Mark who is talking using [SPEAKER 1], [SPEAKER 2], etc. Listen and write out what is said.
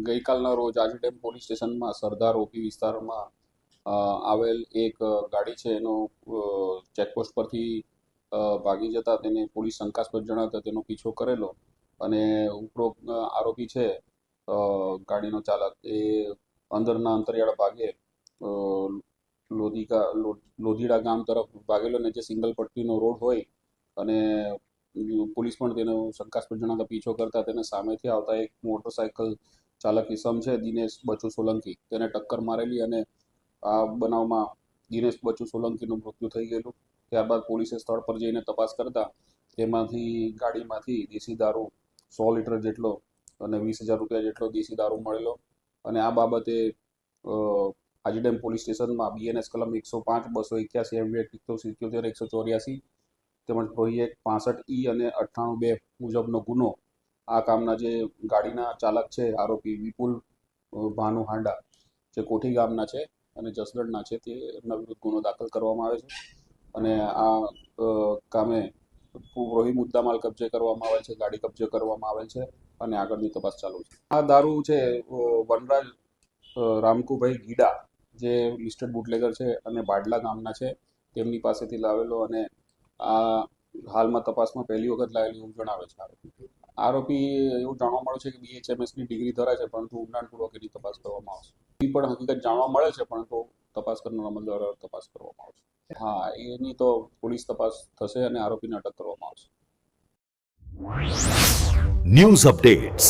[SPEAKER 1] ગઈકાલના રોજ આજીડેમ પોલીસ સ્ટેશનમાં સરદાર ઓપી વિસ્તારમાં આવેલ એક ગાડી છે એનો ચેકપોસ્ટ પરથી ભાગી જતા તેને પોલીસ શંકાસ્પદ જણાવતા તેનો પીછો કરેલો અને ઉપરોક્ત આરોપી છે ગાડીનો ચાલક એ અંદરના અંતરિયાળ ભાગે લોધીડા ગામ તરફ ભાગેલો ને જે સિંગલ પટ્ટીનો રોડ હોય અને પોલીસ પણ તેનો શંકાસ્પદ જણાવતા પીછો કરતા તેને સામેથી આવતા એક મોટરસાયકલ ચાલક ઇસમ છે દિનેશ બચુ સોલંકી તેને ટક્કર મારેલી અને આ બનાવમાં દિનેશ બચુ સોલંકીનું મૃત્યુ થઈ ગયેલું. ત્યારબાદ પોલીસે સ્થળ પર જઈને તપાસ કરતા તેમાંથી ગાડીમાંથી દેશી દારૂ 100 લીટર જેટલો અને 20,000 રૂપિયા જેટલો દેશી દારૂ મળેલો અને આ બાબતે આજીડેમ પોલીસ સ્ટેશનમાં બીએનએસ કલમ 105, 281, MV 177, 184 તેમજ પ્રોહિએક્ટ 65E અને 98(2) મુજબનો ગુનો આ કામના જે ગાડીના ચાલક છે આરોપી વિપુલ ભાનુ હાંડા જે કોઠી ગામના છે અને જસદણના છે તે એમના વિરુદ્ધ ગુનો દાખલ કરવામાં આવે છે અને આ કામે રોહી મુદ્દામાલ કબજે કરવામાં આવેલ છે, ગાડી કબજે કરવામાં આવેલ છે અને આગળની તપાસ ચાલુ છે. આ દારૂ છે વનરાજ રામકુભાઈ ગીડા જે લિસ્ટેડ બુટલેગર છે અને બાડલા ગામના છે તેમની પાસેથી લાવેલો અને આ હાલમાં તપાસમાં પહેલી વખત લાવેલી એવું જણાવે છે આરોપી એવું જાણવા મળે છે કે BHMSની ડિગ્રી ધરાવે છે પરંતુ ઊંડાણપૂર્વક એની તપાસ કરવામાં આવશે. એ પણ હકીકત જાણવા મળે છે પરંતુ તપાસ કરનાર અમલ દ્વારા તપાસ કરવામાં આવશે. હા, એની તો પોલીસ તપાસ થશે અને આરોપીને અટક કરવામાં આવશે.
[SPEAKER 2] News updates